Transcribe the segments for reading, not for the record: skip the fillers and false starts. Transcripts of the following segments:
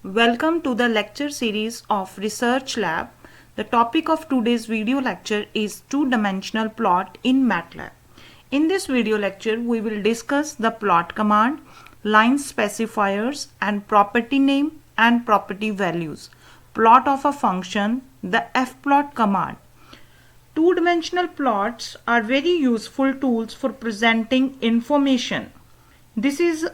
Welcome to the lecture series of Research Lab. The topic of today's video lecture is two-dimensional plot in MATLAB. In this video lecture, we will discuss the plot command, line specifiers and property name and property values, plot of a function, the fplot command. Two-dimensional plots are very useful tools for presenting information. This is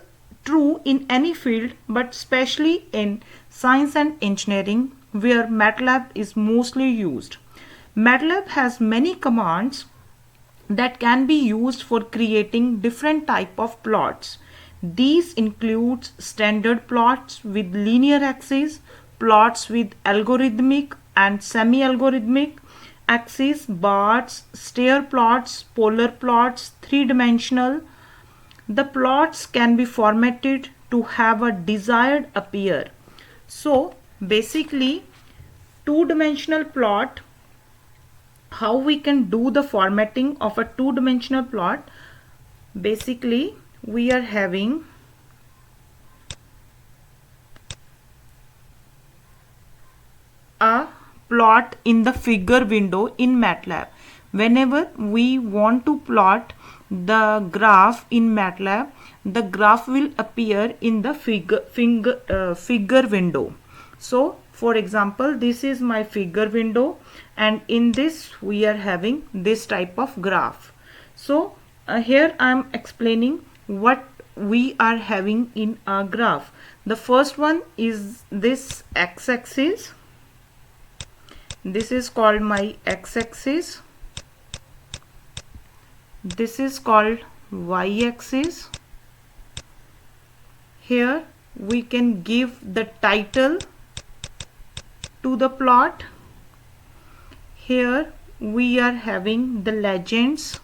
true in any field, but especially in science and engineering, where MATLAB is mostly used. MATLAB has many commands that can be used for creating different type of plots. These include standard plots with linear axes, plots with algorithmic and semi-algorithmic axes, bars, stair plots, polar plots, three-dimensional. The plots can be formatted to have a desired appear. So basically, two-dimensional plot, how we can do the formatting of a two-dimensional plot. Basically, we are having a plot in the figure window in MATLAB. Whenever we want to plot the graph in MATLAB, the graph will appear in the figure window. So for example, this is my figure window, and in this we are having this type of graph. So here I am explaining what we are having in a graph. The first one is this x-axis. This is called my x-axis. This is called y-axis. Here we can give the title to the plot. Here we are having the legends,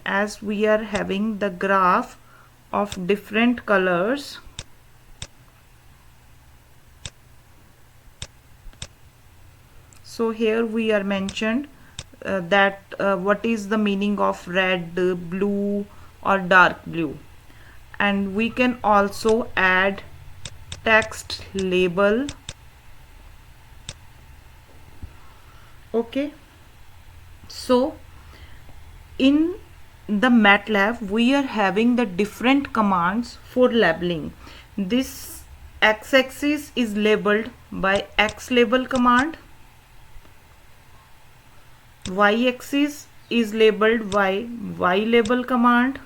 as we are having the graph of different colors. So here we are mentioned that what is the meaning of red, blue or dark blue, and we can also add text label. Okay, so in the MATLAB we are having the different commands for labeling. This x-axis is labeled by x label command. Y-axis is labeled by y label command.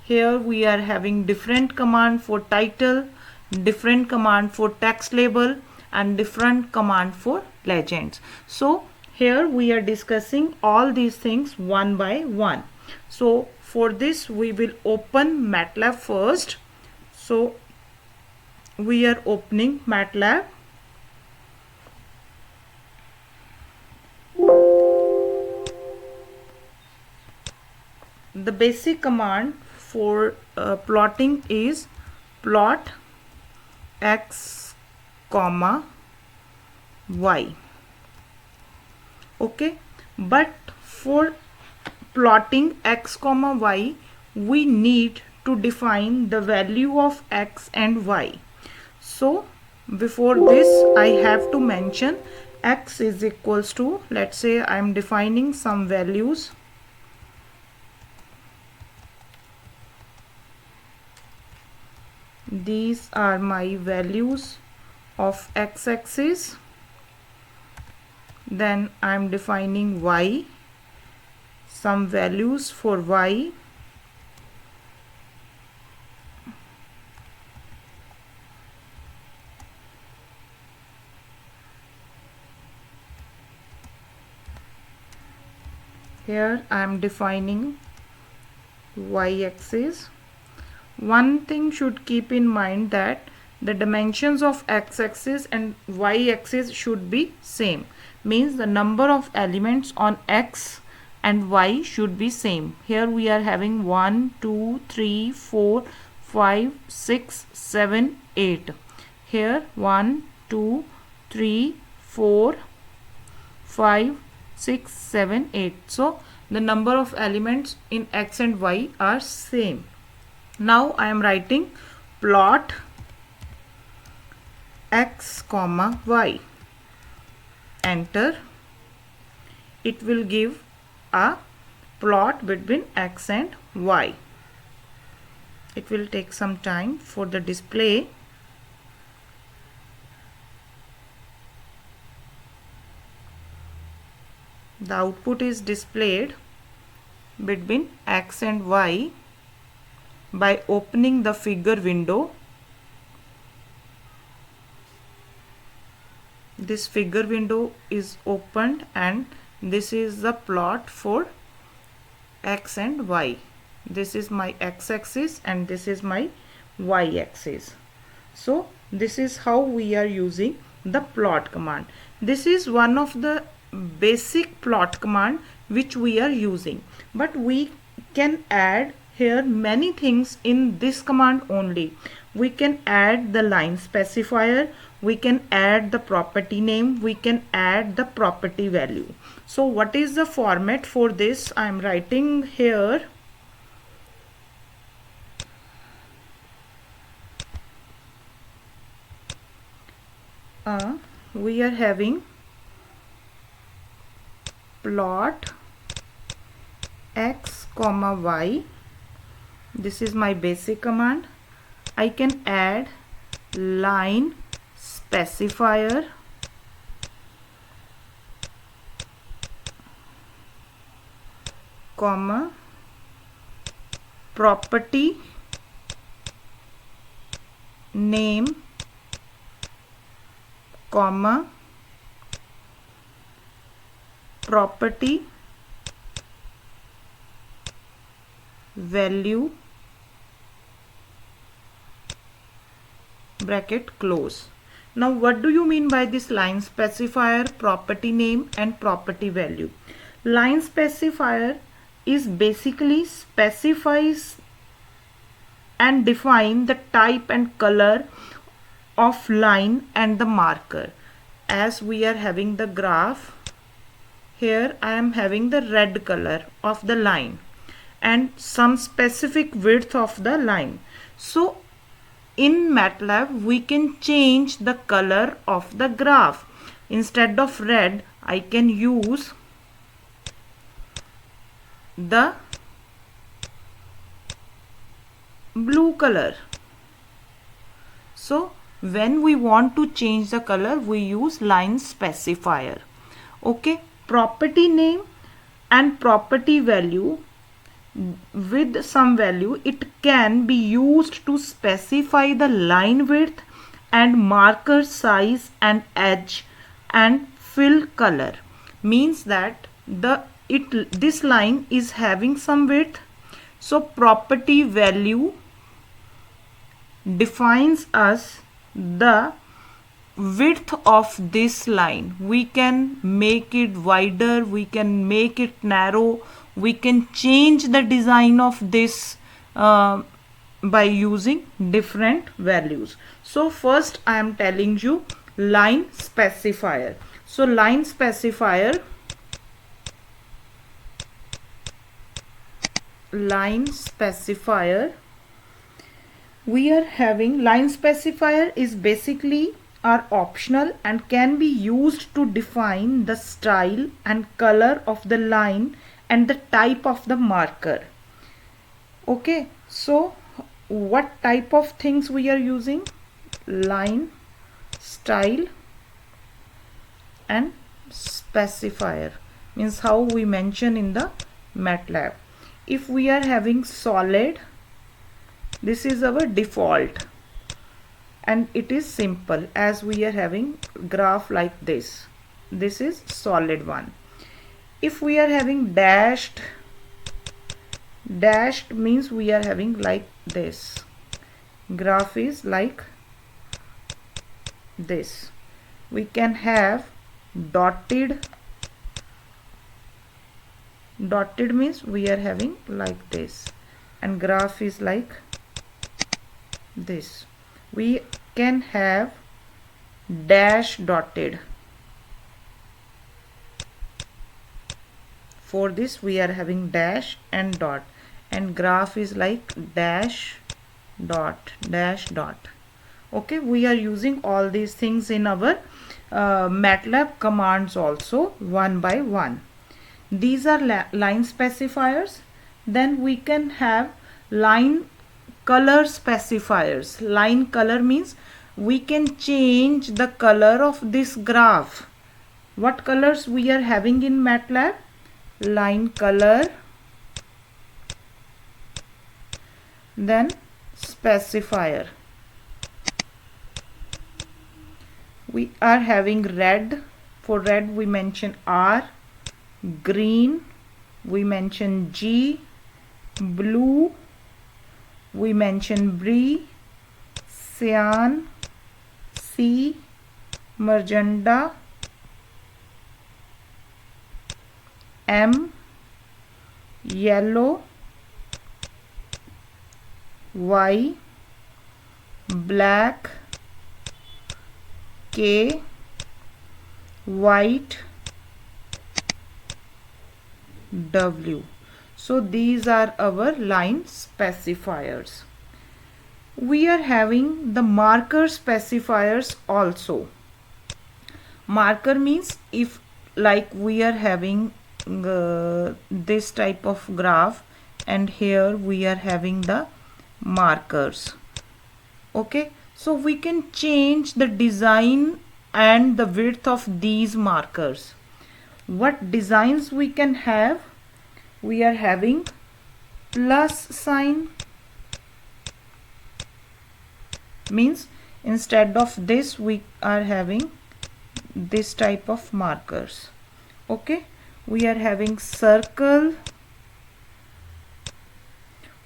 Here we are having different command for title, different command for text label and different command for legends. So here we are discussing all these things one by one. So for this we will open MATLAB first. So we are opening MATLAB. The basic command for plotting is plot x comma y. Okay, but for plotting x comma y we need to define the value of x and y. So before this I have to mention x is equals to, let's say I am defining some values. These are my values of x-axis. Then I am defining y, some values for y. Here I am defining y-axis. One thing should keep in mind that the dimensions of x-axis and y-axis should be same. Means the number of elements on x and y should be same. Here we are having 1, 2, 3, 4, 5, 6, 7, 8. Here 1, 2, 3, 4, 5, 6, 7, 8. So the number of elements in x and y are same. Now I am writing plot x comma y. Enter. It will give a plot between x and y. It will take some time for the display. The output is displayed between x and y by opening the figure window. This figure window is opened and this is the plot for x and y. This is my x-axis and this is my y-axis. So this is how we are using the plot command. This is one of the basic plot command which we are using, but we can add here many things in this command only. We can add the line specifier, we can add the property name, we can add the property value. So what is the format for this? I am writing here we are having plot x comma y. This is my basic command. I can add line specifier, comma property name, comma property value, bracket close. Now what do you mean by this line specifier, property name and property value? Line specifier is basically specifies and define the type and color of line and the marker. As we are having the graph, here I am having the red color of the line and some specific width of the line. So in MATLAB we can change the color of the graph. Instead of red, I can use the blue color. So when we want to change the color, we use line specifier. Okay, property name and property value, with some value it can be used to specify the line width and marker size and edge and fill color. Means that this line is having some width, so property value defines us the width of this line. We can make it wider, we can make it narrow, we can change the design of this by using different values. So first I am telling you line specifier. So line specifier, we are having line specifier is basically are optional and can be used to define the style and color of the line and the type of the marker. Okay, so what type of things we are using? Line, style and specifier, means how we mention in the MATLAB. If we are having solid, this is our default and it is simple. As we are having graph like this, this is solid one. If we are having dashed means we are having like this. Graph is like this. We can have dotted means we are having like this, and graph is like this. We can have dash dotted. For this we are having dash and dot, and graph is like dash dot dash dot. Okay, we are using all these things in our MATLAB commands also, one by one. These are line specifiers. Then we can have line color specifiers. Line color means we can change the color of this graph. What colors we are having in MATLAB? Line color, then specifier. We are having red. For red we mention R, green we mention G, blue we mention B, cyan C, magenta M, yellow Y, black K, white W. So these are our line specifiers. We are having the marker specifiers also. Marker means if like we are having this type of graph and here we are having the markers. Okay, so we can change the design and the width of these markers. What designs we can have? We are having plus sign, means instead of this we are having this type of markers. Okay, we are having circle,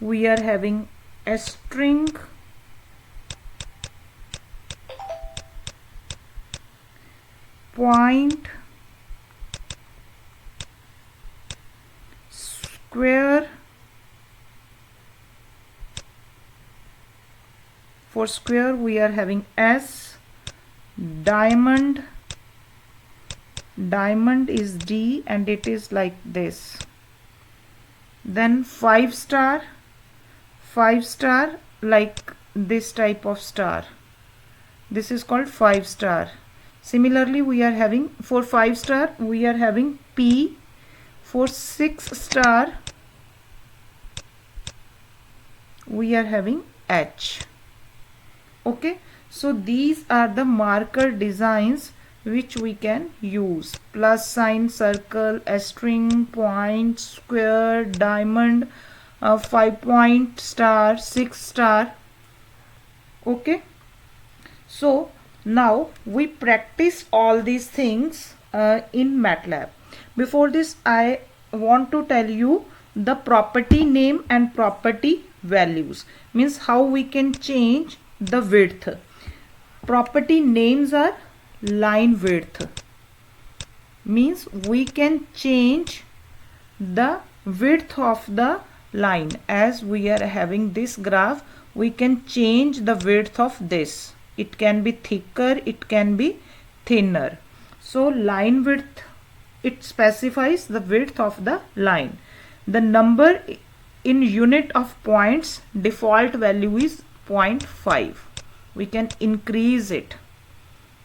we are having a string, point, square. For square we are having S, diamond, diamond is D and it is like this. Then 5 star, 5 star like this type of star, this is called 5 star. Similarly we are having for 5 star we are having P, for 6 star we are having H. Okay, so these are the marker designs which we can use: plus sign, circle, a string, point, square, diamond, 5 point, star, 6 star. Okay, so now we practice all these things in MATLAB. Before this I want to tell you the property name and property values, means how we can change the width. Property names are line width, means we can change the width of the line. As we are having this graph, we can change the width of this. It can be thicker, it can be thinner. So line width, it specifies the width of the line. The number in unit of points, default value is 0.5. We can increase it.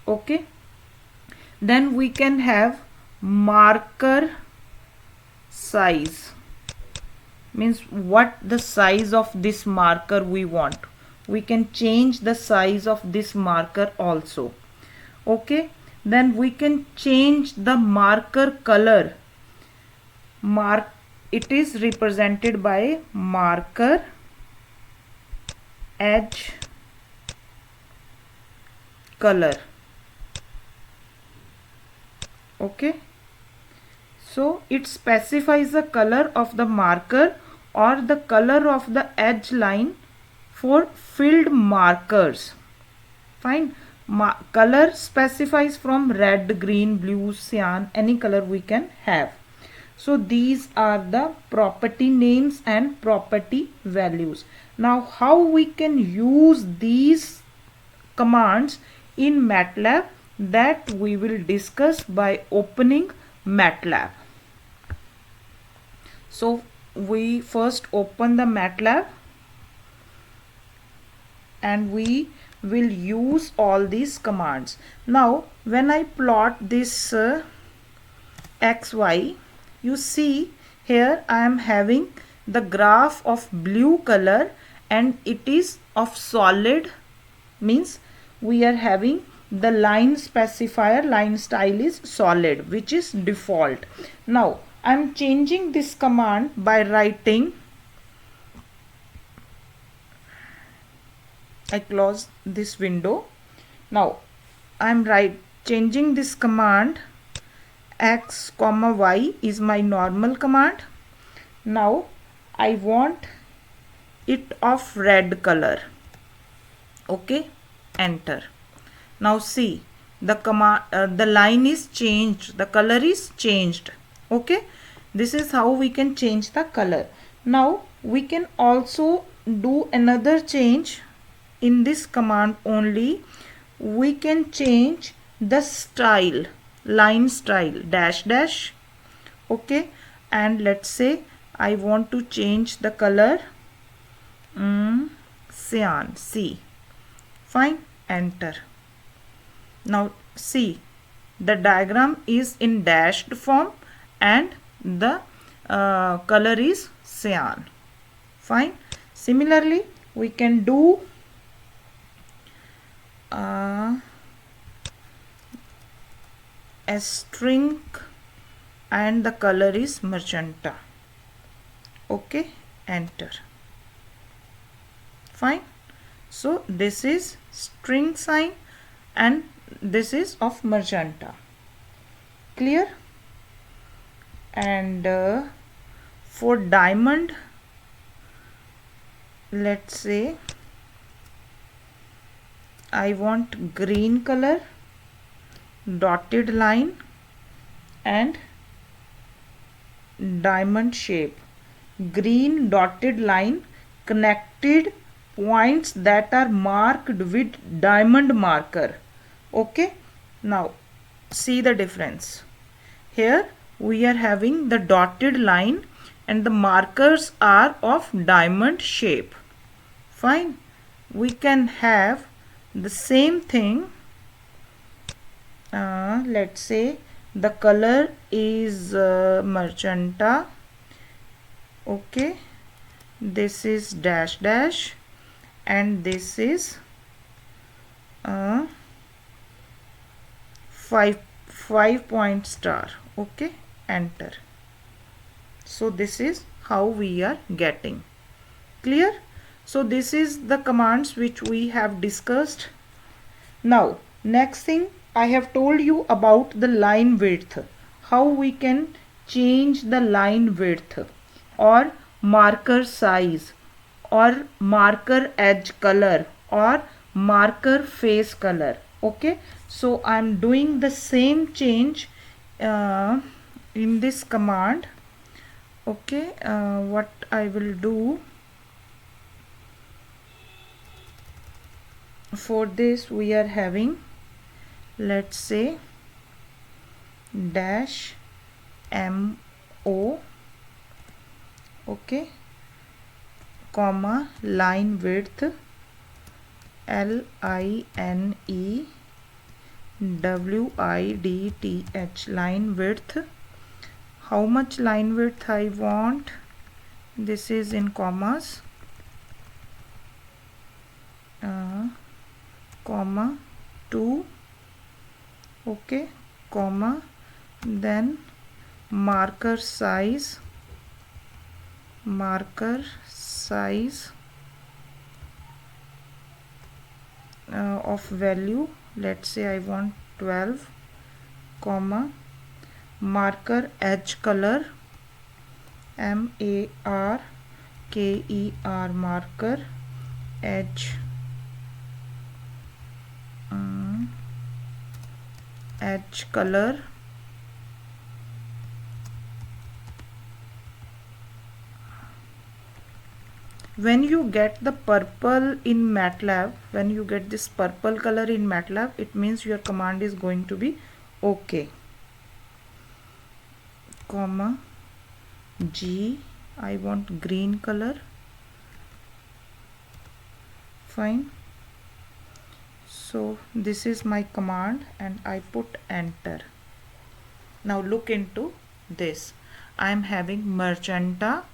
Okay, then we can have marker size, means what the size of this marker we want. We can change the size of this marker also. Okay, then we can change the marker color. It is represented by marker, edge, color. Okay, so it specifies the color of the marker or the color of the edge line for filled markers. Fine. Color specifies from red, green, blue, cyan, any color we can have. So these are the property names and property values. Now how we can use these commands in MATLAB, that we will discuss by opening MATLAB. So we first open the MATLAB. and we will use all these commands. Now when I plot this xy, you see here I am having the graph of blue color and it is of solid, means we are having the line specifier, line style is solid, which is default. Now I am changing this command by writing, I close this window. Now I am changing this command. X comma y is my normal command. Now I want it of red color. Okay, enter. Now see, the command, the line is changed, the color is changed. Okay, this is how we can change the color. Now we can also do another change in this command only. We can change the style, line style, dash dash. Okay, and let's say I want to change the color cyan, C. Fine, enter. Now see, the diagram is in dashed form and the color is cyan. Fine. Similarly, we can do a string and the color is magenta. Okay, enter. Fine. So this is string sign and this is of magenta. Clear? And for diamond, let's say I want green color, dotted line and diamond shape. Green dotted line connected points that are marked with diamond marker. Okay, now see the difference. Here we are having the dotted line and the markers are of diamond shape. Fine. We can have the same thing. Let's say the color is magenta. Okay, this is dash dash and this is 5 point star. Okay, enter. So this is how we are getting. Clear? So this is the commands which we have discussed. Now next thing, I have told you about the line width, how we can change the line width or marker size or marker edge color or marker face color. Okay, so I am doing the same change in this command. Okay, what I will do for this, we are having, let's say dash mo, okay, comma line width linewidth, line width. How much line width I want? This is in commas, comma 2, okay, comma, then marker size of value, let's say I want 12, comma, marker edge color marker, marker edge edge color when you get the purple in MATLAB, when you get this purple color in MATLAB, it means your command is going to be okay. Comma G, I want green color. Fine. So this is my command and I put enter. Now look into this. I am having magenta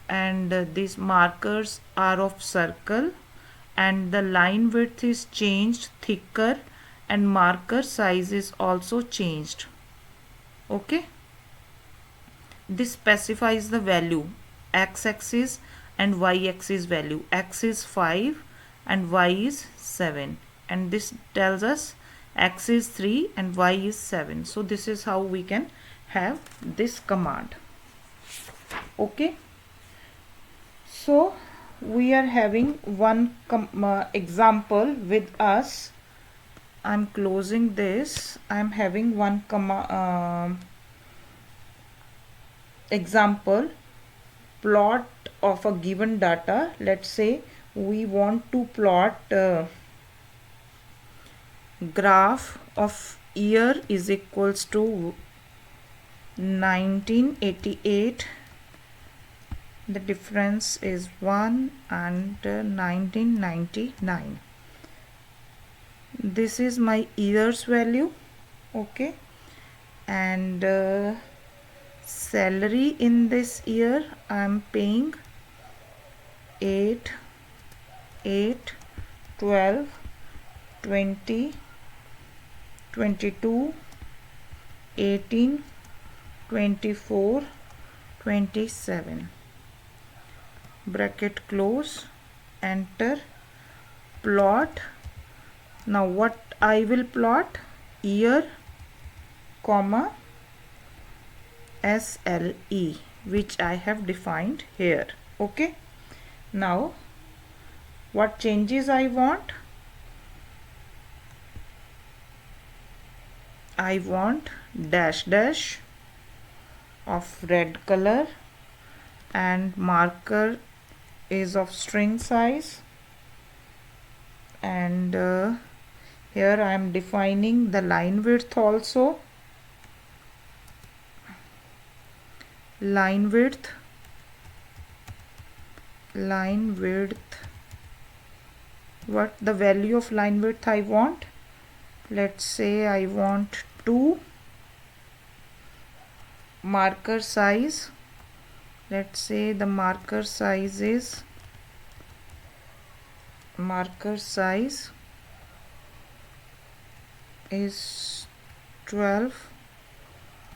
and these markers are of circle and the line width is changed thicker and marker size is also changed. Okay, this specifies the value x-axis and y-axis value. X is 5 and y is 7, and this tells us x is 3 and y is 7. So this is how we can have this command. Okay, so we are having one example with us. I'm closing this. I'm having one example plot of a given data. Let's say we want to plot graph of year is equals to 1988. The difference is 1 and 1999. This is my year's value. Okay, and salary in this year I'm paying 8, 12, 20, 22, 18, 24, 27. Bracket close, enter, plot. Now what I will plot? Year, comma, SLE, which I have defined here. Okay, now what changes I want? I want dash dash of red color and marker is of string size, and here I am defining the line width also. Line width, what the value of line width I want? Let's say I want 2. Marker size, let's say the marker size is 12.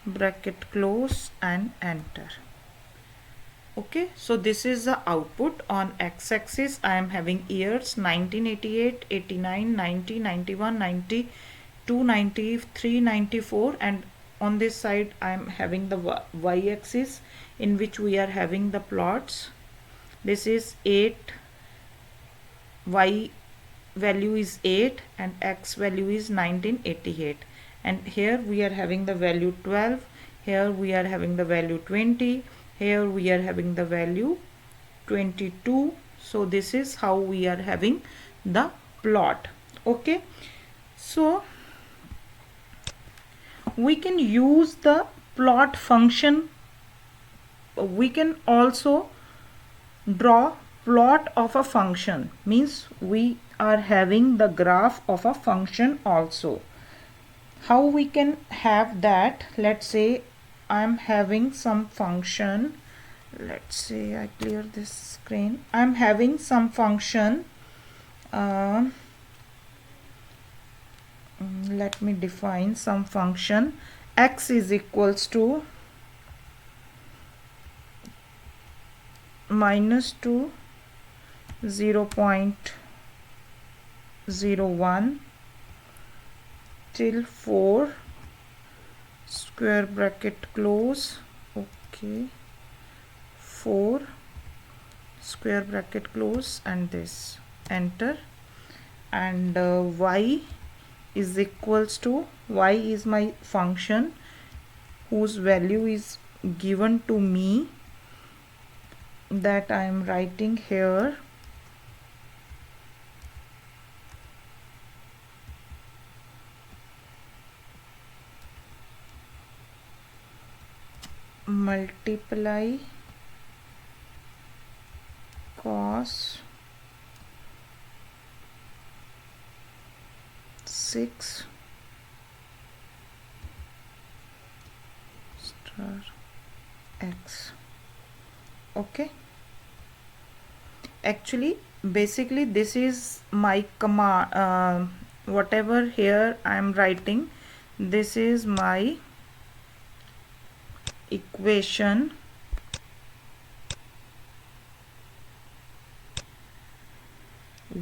Bracket close and enter. Okay, so this is the output. On x-axis I am having years 1988, 89, 90, 91, 92, 93, 94, and on this side I am having the y-axis in which we are having the plots. This is 8, y value is 8 and x value is 1988, and here we are having the value 12, here we are having the value 20, here we are having the value 22. So this is how we are having the plot. Okay, so we can use the plot function. We can also draw plot of a function, means we are having the graph of a function also. How we can have that? Let's say I am having some function. Let's say I clear this screen. I am having some function. Let me define some function. X is equals to -2, 0.01 till 4, square bracket close. Okay, 4, square bracket close, and this, enter. And y is equals to, y is my function whose value is given to me, that I am writing here. Multiply cos 6 star x. Okay, actually basically this is my command, whatever here I am writing, this is my equation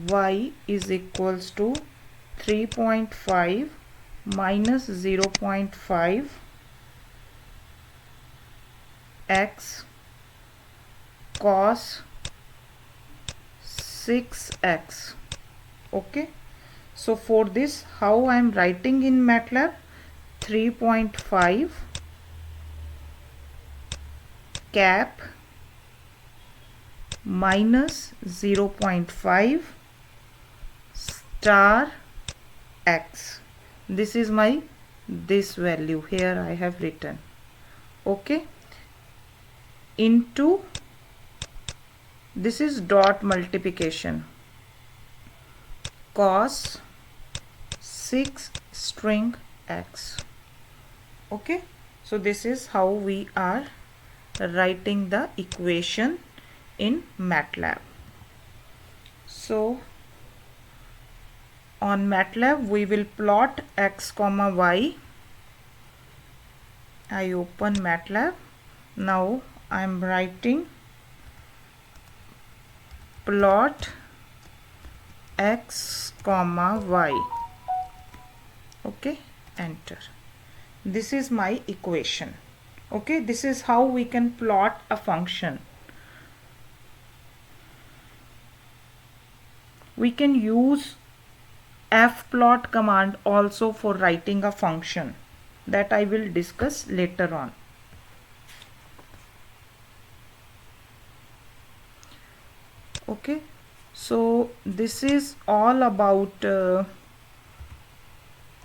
y is equals to 3.5 minus 0.5 x cos 6x. Okay, so for this how I am writing in MATLAB, 3.5 cap minus 0.5 star x. This is my this value here I have written. Okay, into this is dot multiplication cos 6 string x. Okay, so this is how we are writing the equation in MATLAB. So on MATLAB we will plot x comma y. I open MATLAB. Now I am writing plot x comma y. Okay, enter. This is my equation. Okay, this is how we can plot a function. We can use fplot command also for writing a function, that I will discuss later on. Okay, so this is all about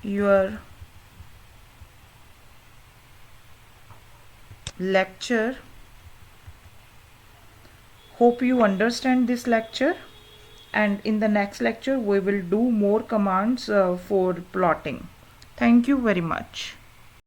your lecture. Hope you understand this lecture, and in the next lecture we will do more commands for plotting. Thank you very much.